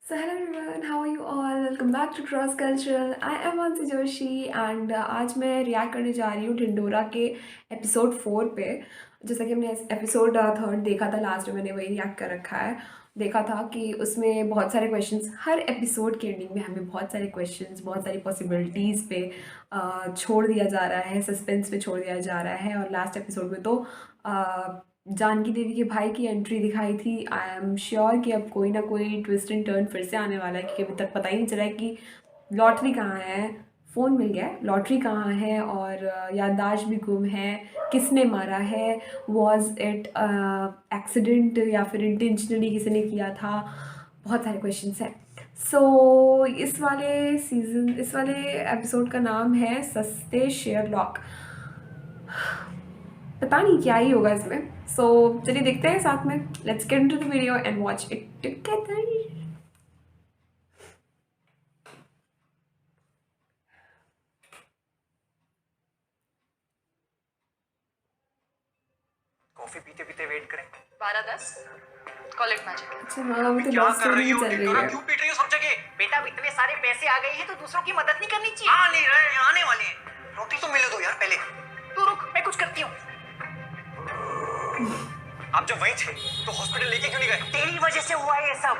So hello everyone, how are you all? Welcome back to Cross Cultural. I am Mansi Joshi and आज मैं react करने जा रही हूँ ढिंडोरा के एपिसोड 4 पे। जैसा कि हमने एपिसोड 3 देखा था, लास्ट में मैंने वही रिएक्ट कर रखा है। देखा था कि उसमें बहुत सारे क्वेश्चंस, हर एपिसोड के एंडिंग में हमें बहुत सारे क्वेश्चंस, बहुत सारी पॉसिबिलिटीज़ पे छोड़ दिया जा रहा है, सस्पेंस पे छोड़ दिया जा रहा है। और लास्ट एपिसोड में तो जानकी देवी के भाई की एंट्री दिखाई थी। आई एम श्योर कि अब कोई ना कोई ट्विस्ट एंड टर्न फिर से आने वाला है, क्योंकि अभी तक पता ही नहीं चला है कि लॉटरी कहाँ है। फ़ोन मिल गया है, लॉटरी कहाँ है और याददाश्त भी गुम है। किसने मारा है? वॉज इट एक्सीडेंट या फिर इंटेंशनली किसी ने किया था? बहुत सारे क्वेश्चंस हैं। सो इस वाले एपिसोड का नाम है सस्ते शेयरलॉक। पता नहीं क्या ही होगा इसमें। सो चलिए देखते हैं साथ में। Let's get into the video and watch it together. Coffee पीते पीते वेट करें। 12:10 कॉल इट मैजिक। अच्छा हाँ, अभी तो क्या लव कर स्टोरी रही हो? चल रही टिंडोरा है। क्यों पीट रही हो सब जगह? बेटा अब इतने सारे पैसे आ गए हैं तो दूसरों की मदद नहीं करनी चाहिए। आ नहीं रहे, आने वाले हैं। रोटी तो मिले दो यार पहले। तू रुक, मैं कुछ करती हूँ। आप जब वहीं थे तो हॉस्पिटल लेके क्यों नहीं गए? तेरी वजह से हुआ है ये सब।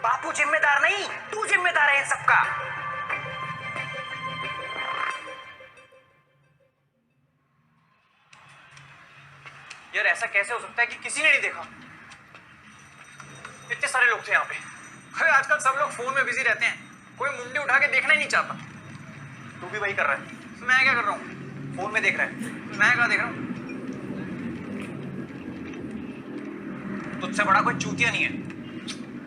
बापू जिम्मेदार नहीं, तू जिम्मेदार है इन सबका। यार ऐसा कैसे हो सकता है कि किसी ने नहीं देखा? इतने सारे लोग थे यहाँ पे। अरे आजकल सब लोग फोन में बिजी रहते हैं, कोई मुंडी उठा के देखना ही नहीं चाहता। तू भी वही कर रहा है। मैं क्या कर रहा हूँ? फोन में देख रहा है। मैं क्या देख रहा हूँ? तुझसे बड़ा कोई चूतिया नहीं है।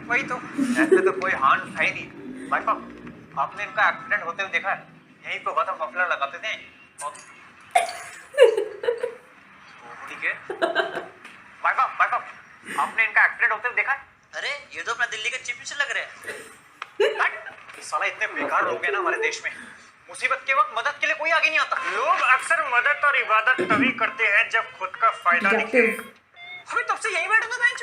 वही तो, ऐसे तो कोई हार्म है ही नहीं। भाई साहब, आपने इनका एक्सीडेंट होते हुए देखा है? यहीं पे हुआ था, मफलर लगाते थे और ठीक है। भाई साहब, आपने इनका एक्सीडेंट होते हुए देखा है? अरे ये तो अपना दिल्ली के चीफ मिनिस्टर लग रहे हैं। साला इतने बेकार लोग हैं ना हमारे देश में। मुसीबत के वक्त मदद के लिए कोई आगे नहीं आता। लोग अक्सर मदद और इबादत तभी करते हैं जब खुद का फायदा दिखे। अभी तब से यही बैठे थे बेंच।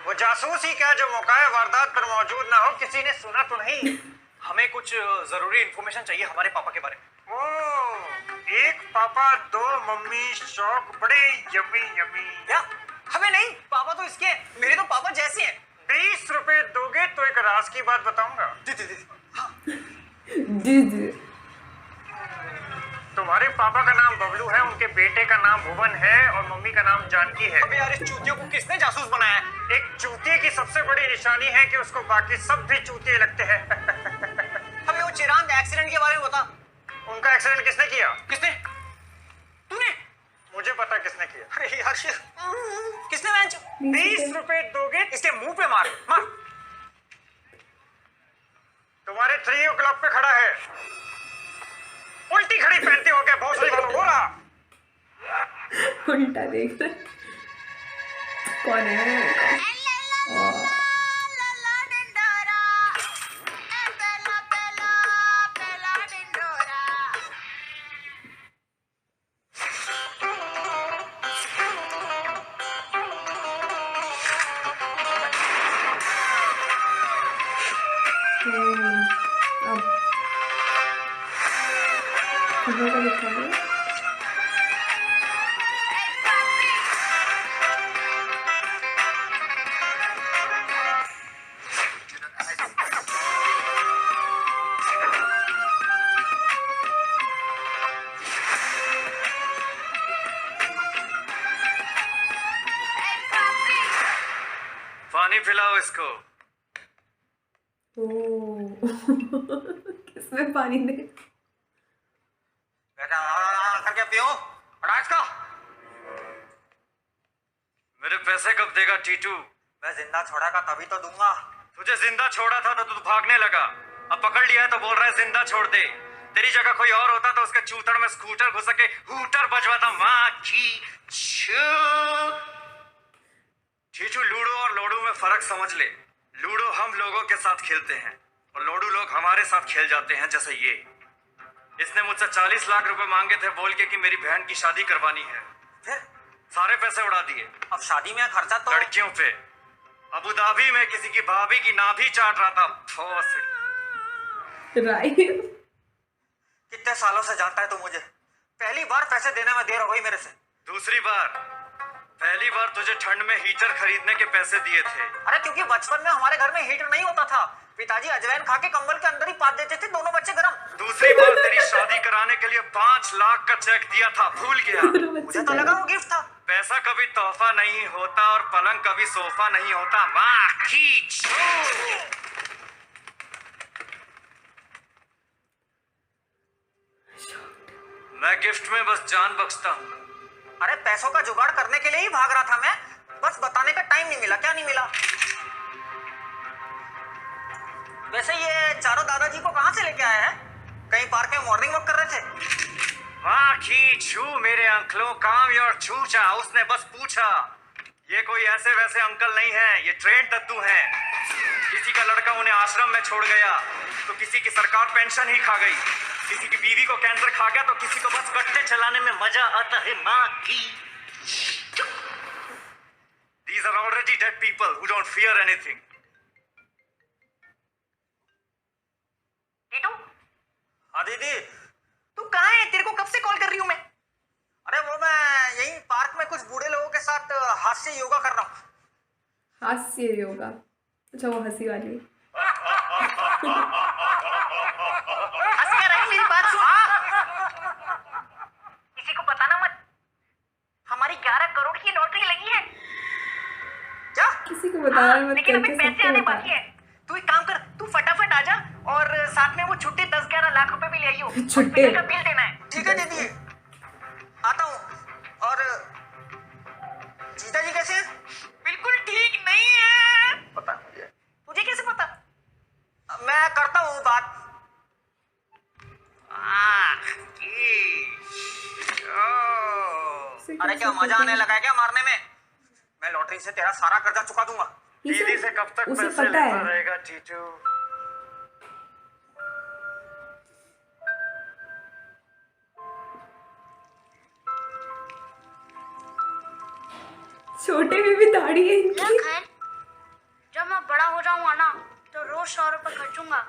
वो जासूस ही क्या जो मौका वारदात पर मौजूद ना हो, किसी ने सुना तो नहीं। हमें कुछ जरूरी इंफॉर्मेशन चाहिए हमारे पापा के बारे में। ओ, एक पापा दो मम्मी, शौक बड़े यमी यमी। क्या? हमें नहीं, पापा तो इसके हैं। मेरे तो पापा जैसे हैं। 20 रुपए दोगे तो एक राज की बात बताऊंगा। दीदी हाँ। जी। तुम्हारे पापा का नाम बबलू है, उनके बेटे का नाम भुवन है और मम्मी का नाम जानकी है। अबे यार, इस चूतियों को किसने जासूस बनाया है? एक चूतिए की सबसे बड़ी निशानी है कि उसको बाकी सब भी चूतिए लगते हैं। हमें वो चिराग एक्सीडेंट के बारे में बता। उनका एक्सीडेंट किसने किया? किसने? तूने? मुझे पता किसने किया। अरे यार किसने बेंच? 20 रुपए दोगे? इसके मुंह पे मार मार। तुम्हारे 3 o'clock पे खड़ा है। उल्टी घड़ी पहनते हो क्या? भोसड़ी वालों, हो रहा। उल्टा देख रहा है। कौन है? अब खबर का लिखा है। पानी पिलाओ इसको। किसमें पानी दे? करके पियो। हटा इसका। मेरे पैसे कब देगा टीटू? मैं जिंदा छोड़ा का तभी तो दूंगा। तुझे जिंदा छोड़ा था तो तू भागने लगा, अब पकड़ लिया है तो बोल रहा है जिंदा छोड़ दे। तेरी जगह कोई और होता तो उसके चूतड़ में स्कूटर घुस के हूटर बजवाता। माँ की टीटू, लूडो और लोडू में फर्क समझ ले। लूडो हम लोगों के साथ खेलते हैं और लोडू लोग हमारे साथ खेल जाते हैं। जैसे ये, इसने मुझसे 40 लाख रुपए मांगे थे बोल के कि मेरी बहन की शादी करवानी है। फिर सारे पैसे उड़ा दिए। अब शादी में खर्चा तो लड़कियों पे। अबू धाबी में किसी की भाभी की नाभि चाट रहा था। राइट। कितने सालों से जानता है तू मुझे? पहली बार पैसे देने में देर हो गई मेरे से। दूसरी बार, पहली बार तुझे ठंड में हीटर खरीदने के पैसे दिए थे। अरे क्योंकि बचपन में हमारे घर में हीटर नहीं होता था, पिताजी अजवाइन खा के कंबल के अंदर ही पात देते थे, दोनों बच्चे गरम। दूसरी बार तेरी शादी कराने के लिए 5 लाख का चेक दिया था, भूल गया? मुझे तो लगा वो गिफ्ट था। पैसा कभी तोहफा नहीं होता और पलंग कभी सोफा नहीं होता। वाह खींच। मैं गिफ्ट में बस जान बख्शता हूँ। अरे पैसों का जुगाड़ करने के लिए ही भाग रहा था मैं, बस बताने का टाइम नहीं मिला। क्या नहीं मिला? वैसे ये चारों दादाजी को कहाँ से लेके आए हैं? कहीं पार्क में मॉर्निंग वॉक कर रहे थे? वाह खींचू मेरे अंकलों, काम योर चूचा। उसने बस पूछा। ये कोई ऐसे वैसे अंकल नहीं है, ये ट्रेंड दद्दू हैं। किसी का लड़का उन्हें आश्रम में छोड़ गया तो किसी की सरकार पेंशन ही खा गई, किसी की बीवी को कैंसर खा गया तो किसी को बस गट्टे चलाने में मजा आता है। माँ की These are already dead people who don't fear anything. Titu? हाँ दीदी, तू कहाँ है? तेरे को कब से कॉल कर रही हूँ मैं। अरे वो मैं यहीं पार्क में कुछ बूढ़े लोगों के साथ हास्य योगा कर रहा हूँ। हास्य योगा? अच्छा, वो हंसी वाली। हंस क्या रही? मेरी बात सुन। किसी को बताना मत, हमारी 11 करोड़ की लॉटरी लगी है। क्या? किसी को बताना मत, लेकिन अभी करके पैसे सबको आने बता। बाकी है। तू एक काम कर, तू फटाफट आ जा और साथ में वो छुट्टे 10-11 लाख रुपए भी ले आइयो। छुट्टे? हॉस्पिटल का बिल देना है। ठीक है दीदी, आता हूँ। और जीजा जी कैसे हैं? बिल्कुल ठीक नहीं है। पता मुझे। तुझे कैसे पता? मैं करता हूँ बात। अरे क्या मजा आने लगा है क्या मारने में? मैं लॉटरी से तेरा सारा कर्जा चुका दूंगा। दीदी से कब तक उसे पैसे पता लेता है। रहेगा टीटू? छोटे में भी दाढ़ी है इनकी। खैर, जब मैं बड़ा हो जाऊंगा ना तो रोज 100 रुपए खर्चूंगा।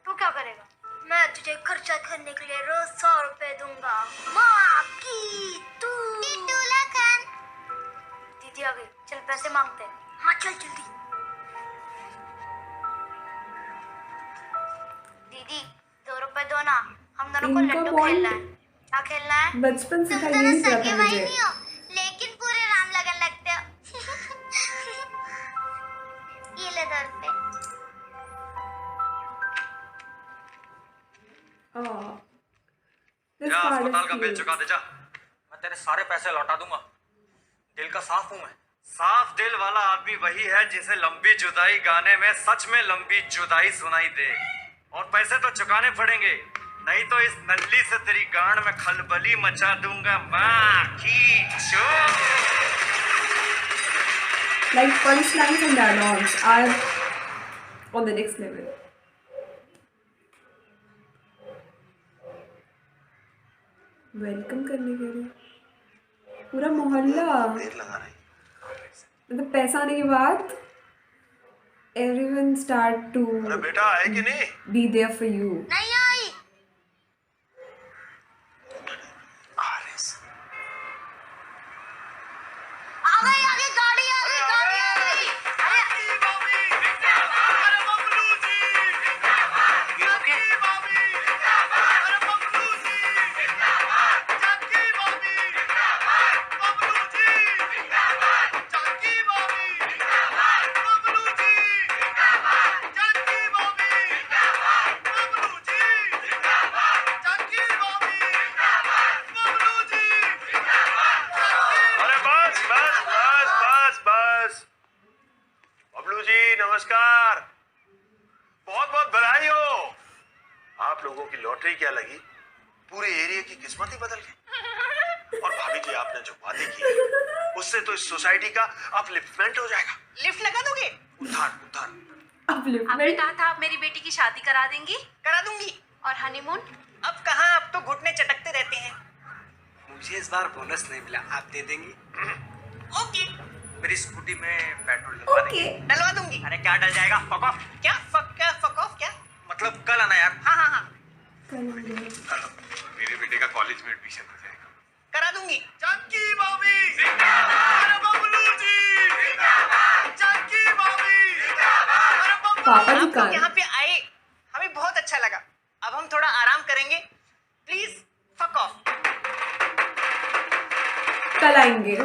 तू क्या करेगा? मैं तुझे खर्चा करने के लिए रोज 100 रुपए दूंगा। माँ की तू दीदी आ गई, चल पैसे मांगते हैं। हाँ चल जल्दी। दीदी 2 रुपए दो ना, हम दोनों को इनका लड्डू बॉन्ड खेलना है। क्या खेलना है? बचपन से था, ये नहीं पता था मुझे। लेकिन पूरे राम लगन लगते हो। ये ले 2 रुपए। This जा part is अस्पताल का बिल cute. चुका दे जा। मैं तेरे सारे पैसे लौटा दूंगा। दिल का साफ हूं मैं। साफ दिल वाला आदमी वही है जिसे लंबी जुदाई गाने में सच में लंबी जुदाई सुनाई दे। और पैसे तो चुकाने पड़ेंगे, नहीं तो इस नल्ली से तेरी गांड में खलबली मचा दूंगा। माँ की चोट। Like punchlines and dialogues are on the next level. Welcome करने के लिए पूरा मोहल्ला, मतलब पैसा आने के बाद everyone start to अरे बेटा आए कि नहीं? be there for you. नहीं आई। आ गई गाड़ी आ गई गाड़ी आ गई। अरे बस बस बस बस बस। बबलू जी नमस्कार, बहुत बहुत बधाई हो। आप लोगों की लॉटरी क्या लगी, पूरे एरिया की किस्मत ही बदल गई। और भाभी जी आपने जो बातें की उससे तो इस सोसाइटी का अपलिफ्टमेंट हो जाएगा। लिफ्ट लगा दोगे? उद्धार उद्धार। आपने Upliftment. कहा था आप मेरी बेटी की शादी करा देंगी करा दूंगी। और हनीमून। अब कहाँ, अब तो घुटने चटकते रहते हैं। मुझे इस बार बोनस नहीं मिला, आप दे देंगी? ओके, मेरी स्कूटी में पेट्रोल डलवा ओके देंगे। डलवा दूंगी। अरे क्या डल जाएगा, फक ऑफ। क्या फक ऑफ क्या? मतलब कल आना यार। हाँ हाँ हाँ करेंगे। मेरे बेटे का कॉलेज में एडमिशन हो जाएगा। करा दूंगी। जानकी भाभी अरे बबलू जी जानकी भाभी अरे बबलू पापा जी आप का लोग यहाँ पे आए हमें बहुत अच्छा लगा। अब हम थोड़ा आराम करेंगे। Please fuck off. कल आएंगे,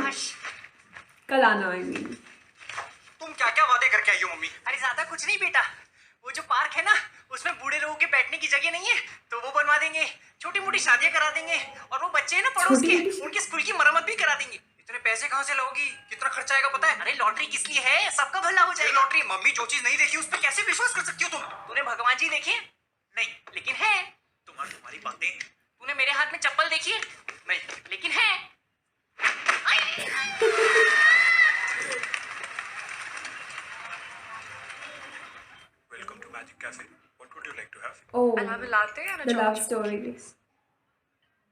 कल आना आएंगे। तुम क्या क्या वादे करके आई हो मम्मी? अरे ज्यादा कुछ नहीं बेटा, वो जो पार्क है ना उसमें बूढ़े लोगों के बैठने की जगह नहीं है तो वो बनवा देंगे, छोटी मोटी शादियां करा देंगे और वो बच्चे हैं ना पड़ोस के छोटी-मोटी- उनके स्कूल की मरम्मत भी करा देंगे। इतने पैसे कहाँ से लाओगी? कितना खर्चा आएगा पता है? अरे लॉटरी किस लिए है, सबका भला हो ये जाएगा। लॉटरी, मम्मी जो चीज नहीं देखी उस पर कैसे विश्वास कर सकती हो तुम? तूने भगवान जी देखे? नहीं। लेकिन है। तुम्हारी बातें। तूने मेरे हाथ में चप्पल देखी है? नहीं। लेकिन है। Welcome to magic cafe, what would you like to have? Oh I'll have a latte and a the love chocolate. Story.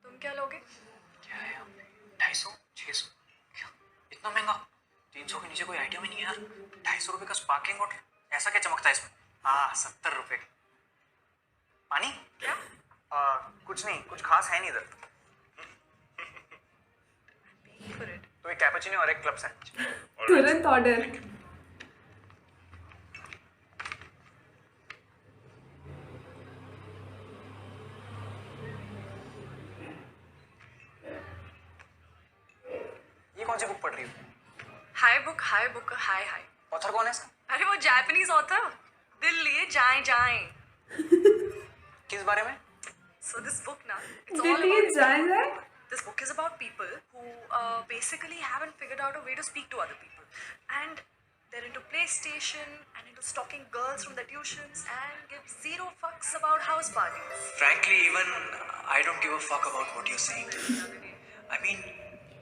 तुम क्या लोगे? क्या है? 250, 600, क्या? इतना महंगा? 300 के नीचे कोई आइटम ही नहीं है यार। 250 रुपए का स्पार्कलिंग वाटर, ऐसा क्या चमकता है इसमें? 70 रुपए का। पानी? क्या? कुछ नहीं, कुछ खास है नहीं इधर। Paying for it. तो एक कैपुचिनो और एक क्लब सैंडविच। तुरंत ऑर्डर। ये कौन सी बुक पढ़ रही हो? Hi book, hi. ऑथर कौन है इसका? अरे वो जापानीज ऑथर, दिल लिए जाएं. किस बारे में? So this book now, it's all Delhi about जाए this book is about people who basically haven't figured out a way to speak to other people, and they're into PlayStation and into stalking girls from the tuitions and give zero fucks about house parties. Frankly, even I don't give a fuck about what you're saying. I mean,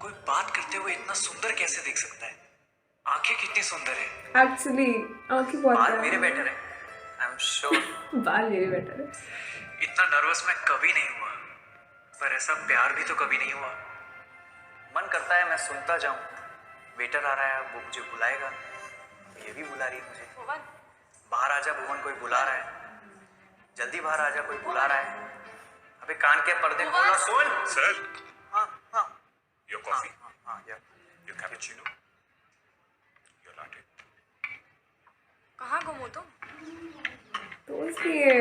कोई बात करते हुए इतना सुंदर कैसे दिख सकता है? आंखें कितनी सुंदर है। एक्चुअली आंखें बहुत बाल है। मेरे बेटर है। I am sure. बाल मेरे बेटर है। इतना नर्वस मैं कभी नहीं हुआ, पर ऐसा प्यार भी तो कभी नहीं हुआ। मन करता है मैं सुनता जाऊं। वेटर आ रहा है, वो मुझे बुलाएगा, ये भी बुला रही है मुझे। For one, बाहर आजा भुवन, कोई बुला रहा है। जल्दी बाहर आजा, कोई बुला रहा है। अबे कान के पर्दे खोलो, सुन। सर, हाँ हाँ योर कॉफी, हाँ या योर कैपुचिनो, योर लाटे। कहाँ गुम हो तुम? तो इसलिए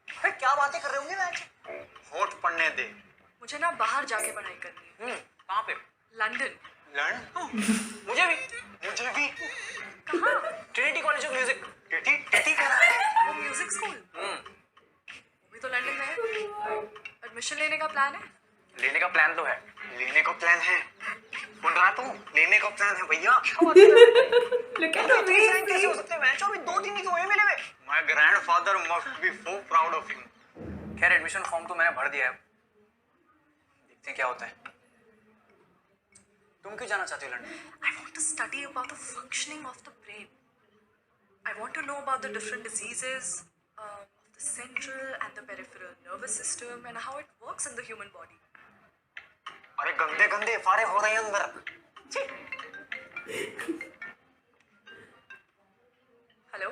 अरे क्या बातें कर रहे होंगे मैं? होठ पढ़ने दे। मुझे ना बाहर जाके पढ़ाई करनी है, कहाँ पे? लंदन। लर्न? मुझे भी। कहाँ? Trinity college of music. TT कह रहा है। वो म्यूजिक स्कूल, वो भी तो लंदन में है। एडमिशन लेने का प्लान है? लेने का प्लान तो है। लेने का प्लान है। बोल रहा तू, लेने का प्लान है भैया। लुक एट द कैसे हो सकते हैं? मैच अभी 2 दिन ही तो हुए मिले हुए। My grandfather must be so proud of you. खैर एडमिशन फॉर्म तो मैंने भर दिया है, देखते हैं क्या होता है। तुम क्यों जाना चाहते हो London? I want to study about the functioning of the brain. I want to know about the different diseases of the central and the peripheral nervous system and how it works in the human body. अरे गंदे गंदे फारे हो रहे हैं अंदर। Hello?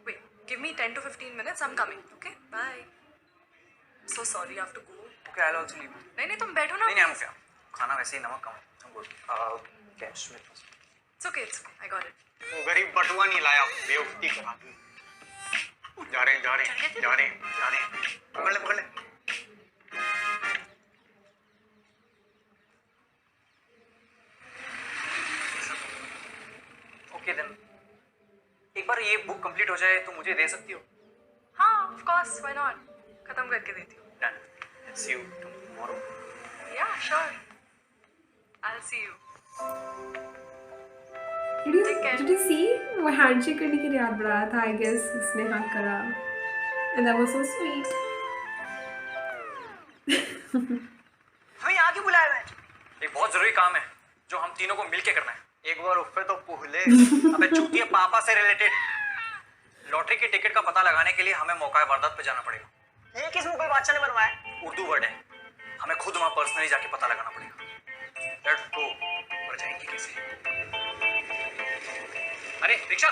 Wait, give me 10 to 15 minutes. I'm coming. Okay? Bye. So sorry, I have to go. Okay, I will also leave. नहीं, तुम बैठो ना. नहीं नहीं, हम क्या, खाना वैसे ही नमक कम है। गुड। कैश में It's okay. I got it. वो गरीब बटुआ नहीं लाया, बेवकूफी करा दी। जा रहे पकड़ ले। ओके देन, एक बार ये बुक कंप्लीट हो जाए तो मुझे दे सकती हो? हाँ, of course. Why not? खत्म करके देती हूँ. Done. See you tomorrow. Yeah, sure. I'll see you. Take care. Did you see? वो हैंडशेक करने के लिए हाथ बढ़ाया था, आई गेस उसने हाथ करा। And that was so sweet. हमें यहाँ क्यों बुलाया है? एक बहुत जरूरी काम है जो हम तीनों को मिलके करना है। एक बार उफ पे तो पुहले। अबे चूतिया पापा से रिलेटेड लॉटरी की टिकट का पता लगाने के लिए हमें मौका वारदात पे जाना पड़ेगा। ये किस मुंह पे बादशाह ने बनवाया? उर्दू वर्ड है, हमें खुद वहां पर्सनली जाके पता लगाना पड़ेगा। Let's go. और जाएंगे कैसे? अरे रिक्शा,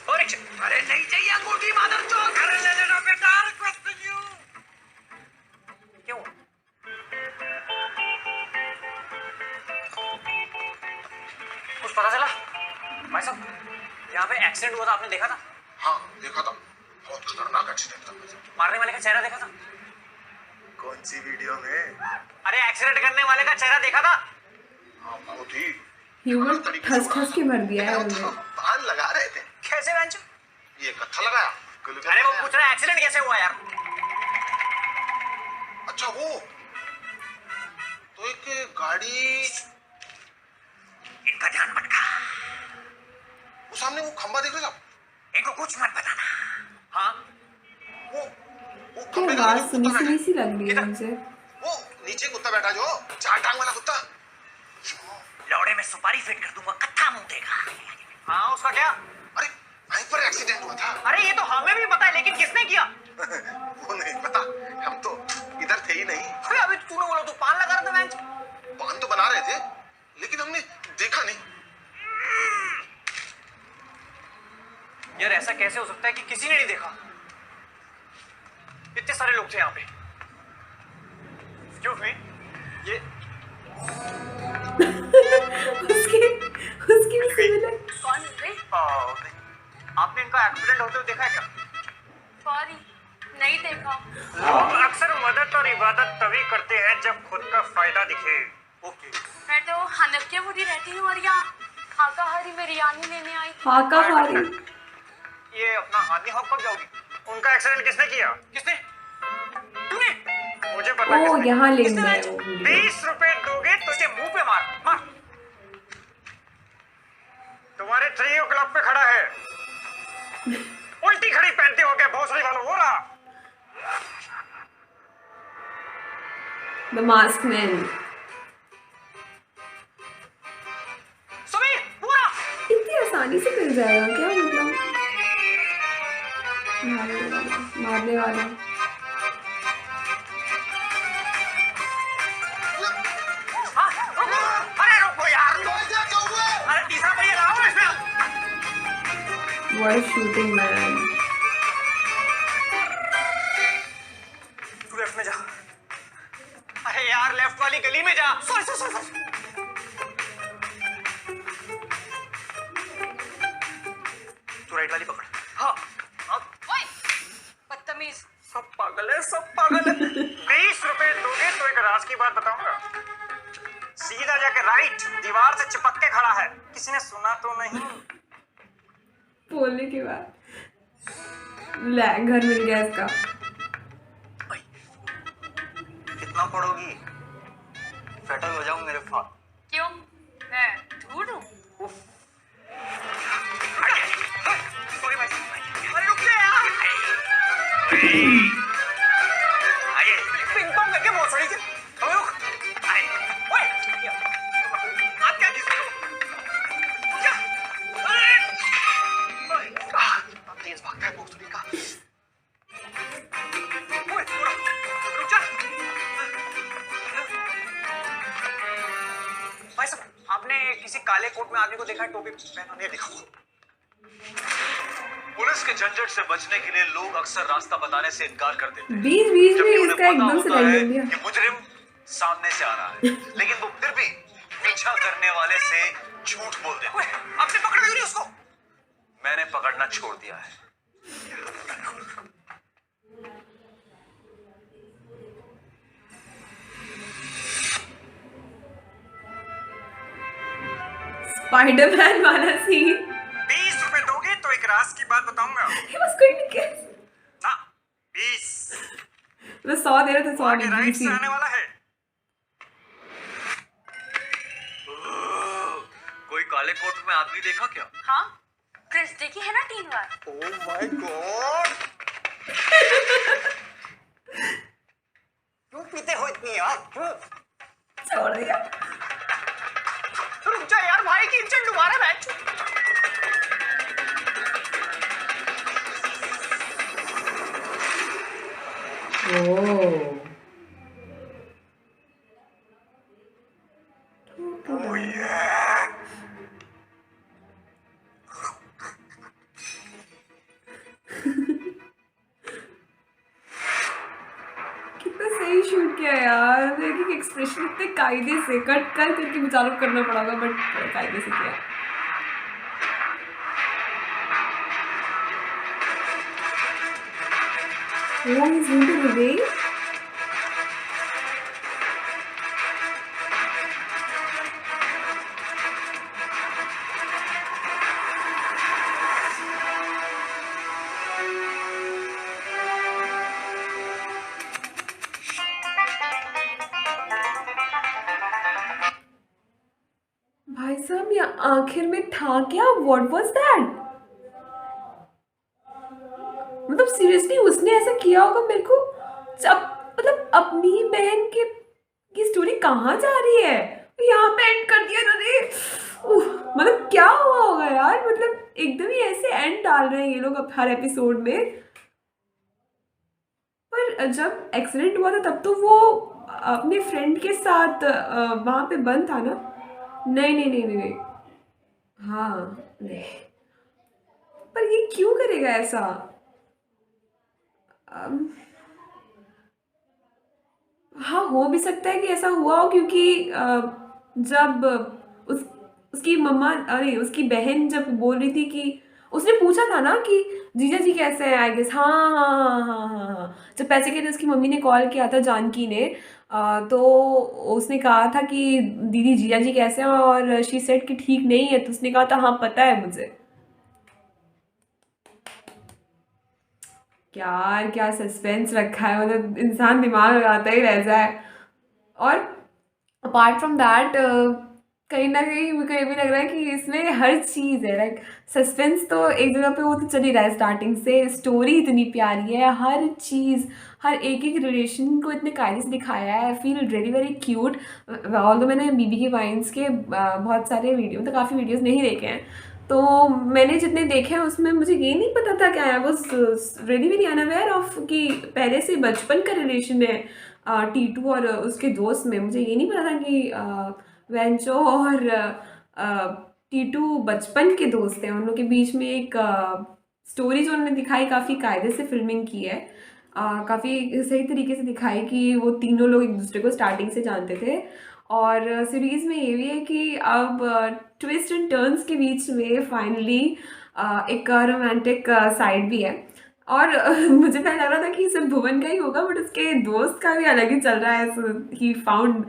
ओ रिक्शा। अरे नहीं चाहिए अंगूठी मादर चौक। अरे ले लेना बेटा, रिक्वेस्टिंग यू। क्यों? कुछ पता चला? भाई साहब, यहाँ पे एक्सीडेंट हुआ था, आपने देखा था? हाँ देखा था, बहुत खतरनाक एक्सीडेंट था। मारने वाले का चेहरा देखा था? कौन सी वीडियो में? अरे एक्सीडेंट करने वाले का चेहरा देखा था? हाँ बहुत ही ह्यूमन ठस ठस के मर दिया है उन्हें। बाल लगा रहे थे। कैसे बेंचो? ये कत्था लगाया। अरे वो पूछ रहा है एक्सीडेंट कैसे हुआ यार? अच्छा वो तो एक गाड़ी, इनका ध्यान भटका। वो सामने वो खंबा देख रहे थे आप? इनको कुछ मत बताना। हाँ? वो क्या खंबे का आवाज नीचे सुनी कुत्ता सुनी बैठा सी लग रही है किधर? मुझे। वो नीचे कुत्ता बैठा जो चार टांग वाला कुत्ता। लौड़े में सुपारी फिट कर दूंगा, कत्था मुंह देगा। हाँ उसका क्या? अरे वहीं पर एक्सीडेंट हुआ था। अरे ये तो हमें भी पता है, लेकिन किसने किया? वो नहीं पता, हम तो इधर थे ही नहीं। अरे अभी तूने बोला तू पान लगा रहा था बेंच। पान तो बना रहे थे लेकिन हमने देखा नहीं। यार ऐसा कैसे हो सकता है कि किसी ने नहीं देखा? इतने सारे लोग थे यहाँ पे। Excuse me, ये उसकी भी सिमिलर। कौन रे? आपने इनका एक्सीडेंट होते हुए देखा है क्या? सॉरी, नहीं देखा। लोग अक्सर मदद और इबादत तभी करते हैं जब खुद का फायदा दिखे। ओके। मैं तो हनफिया बुरी रहती हूँ और यहाँ शाकाहारी बिरयानी लेने आई थी। शाकाहारी। ये अपना हानि हॉक कब जाओगी? उनका एक्सीडेंट किसने किया? किसने? तूने? मुझे पता ओ किसने। यहाँ लिंक किसने है बेंच? वो वीडियो। 20 रुपए दोगे तो उसके मुंह पे मार मार। तुम्हारे ट्रियो क्लब पे खड़ा है। उल्टी खड़ी पहनते हो क्या भोसड़ी वालों? हो रहा द मास्क मैन। सुबह पूरा। इतनी आसानी से मिल जाएगा क्या? मतलब मारने वाला। हाँ, अरे रुको यार। अरे तीसरा पहिया लाओ इसमें। What a shooting man. तू लेफ्ट में जा। अरे यार लेफ्ट वाली गली में जा। Sorry sorry sorry. तू राइट वाली पकड़। हाँ अब ओए, बदतमीज। सब पागल है, सब पागल है। 20 रुपए दोगे तो एक राज की बात बताऊंगा। सीधा जाके राइट दीवार से चिपक के खड़ा है। किसी ने सुना तो नहीं? बोलने के बाद ले घर मिल गया इसका। कितना पढ़ोगी? फेटल हो जाऊं मेरे फाल। क्यों? मैं ढूंढ हूँ। सॉरी भाई। अरे रुक जा यार। आइए पिंग पोंग करके बहुत सही से। अबे रुक। आइए। ओए आप क्या चीज हो? क्या? अरे आप तेज भागता है भोसड़ी का। ओए थोड़ा रुक जा। भाई साहब, आपने किसी काले कोट में आदमी को देखा है टोपी पहना? नहीं देखा। पुलिस के झंझट से बचने के लिए लोग अक्सर रास्ता बताने से इनकार कर देते हैं। बीच बीच जबकि में उन्हें इसका पता एकदम से होता है रैंडम दिया। कि मुजरिम सामने से आ रहा है, लेकिन वो फिर भी पीछा करने वाले से झूठ बोल देते ओए, हैं। आपने पकड़ क्यों नहीं उसको? मैंने पकड़ना छोड़ दिया है। स्पाइडरमैन वाला सीन। 20 रुपए दोगे तो एक राज की बात बताऊंगा। He was going to guess. ना 20 मैं 100 दे रहा था 100 आगे राइट से नहीं। आने वाला है। कोई काले कोट में आदमी देखा क्या? हाँ, क्रिस देखी है ना 3 बार। ओह माय गॉड, क्यों पीते हो इतनी यार? क्यों? छोड़ दिया। रुक जा यार, भाई की इज्जत डुबा रहा है। ओह। है यार, एक एक एक्सप्रेशन इतने कायदे से कट कर करके बेचारों को करना पड़ेगा, बट कायदे से किया। वो इज into the way। भाई साहब ये आखिर में था क्या? What was that? मतलब सीरियसली उसने ऐसा किया होगा मेरे को जब, मतलब अपनी बहन के की स्टोरी कहाँ जा रही है, यहाँ पे एंड कर दिया इन्होंने। मतलब क्या हुआ होगा यार, मतलब एकदम ही ऐसे एंड डाल रहे हैं ये लोग अब हर एपिसोड में। पर जब एक्सीडेंट हुआ था तब तो वो अपने फ्रेंड के साथ वहाँ पे बंद था ना? नहीं नहीं नहीं नहीं नहीं, हाँ नहीं, पर ये क्यों करेगा ऐसा? अम, हाँ हो भी सकता है कि ऐसा हुआ हो, क्योंकि जब उस उसकी मम्मा, अरे उसकी बहन जब बोल रही थी कि उसने पूछा था ना कि जीजा जी कैसे हैं, आई गेस, हाँ हाँ हाँ हाँ हाँ हाँ, जब पैसे के लिए उसकी मम्मी ने कॉल किया था जानकी ने, तो उसने कहा था कि दीदी जीजा जी कैसे हैं, और शी सेड कि ठीक नहीं है, तो उसने कहा था हाँ पता है मुझे। यार क्या सस्पेंस रखा है, मतलब इंसान दिमाग लगाता ही रह जाए। और अपार्ट फ्रॉम दैट कहीं ना कहीं मुझे ये भी लग रहा है कि इसमें हर चीज़ है, लाइक सस्पेंस तो एक जगह पे वो तो चल ही रहा है स्टार्टिंग से, स्टोरी इतनी प्यारी है, हर चीज़, हर एक एक रिलेशन को इतने कायदे से दिखाया है। I feel very very cute. Although मैंने बीबी की वाइन्स के बहुत सारे वीडियो, तो काफ़ी वीडियोज़ नहीं देखे हैं, तो मैंने जितने देखे हैं उसमें मुझे ये नहीं पता था क्या है, वो रियली वेरी अनअवेयर ऑफ कि पहले से बचपन का रिलेशन है टीटू और उसके दोस्त में। मुझे ये नहीं पता था कि वेंचो और टीटू बचपन के दोस्त हैं, उन लोगों के बीच में एक स्टोरी जो उन्होंने दिखाई, काफ़ी कायदे से फिल्मिंग की है, काफ़ी सही तरीके से दिखाई कि वो तीनों लोग एक दूसरे को स्टार्टिंग से जानते थे। और सीरीज़ में ये भी है कि अब ट्विस्ट एंड टर्न्स के बीच में फाइनली एक रोमांटिक साइड भी है। और मुझे पहले लग रहा था कि सिर्फ भुवन का ही होगा, बट उसके दोस्त का भी अलग ही चल रहा है। He found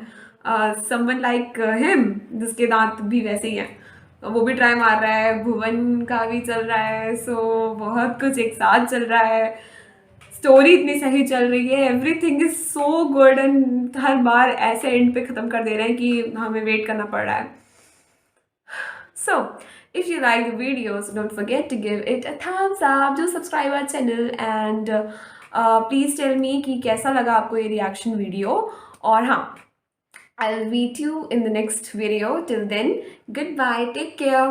someone like him, जिसके दांत भी वैसे ही हैं, वो भी ट्राई मार रहा है, भुवन का भी चल रहा है, सो बहुत कुछ एक साथ चल रहा है, स्टोरी इतनी सही चल रही है, everything is so good, and हर बार ऐसे एंड पे ख़त्म कर दे रहे हैं कि हमें वेट करना पड़ रहा है। So, if you like the videos, don't forget to give it a thumbs up, do subscribe our channel, and please tell me कि कैसा लगा आपको ये reaction video। और हाँ, I'll meet you in the next video. Till then, goodbye, take care.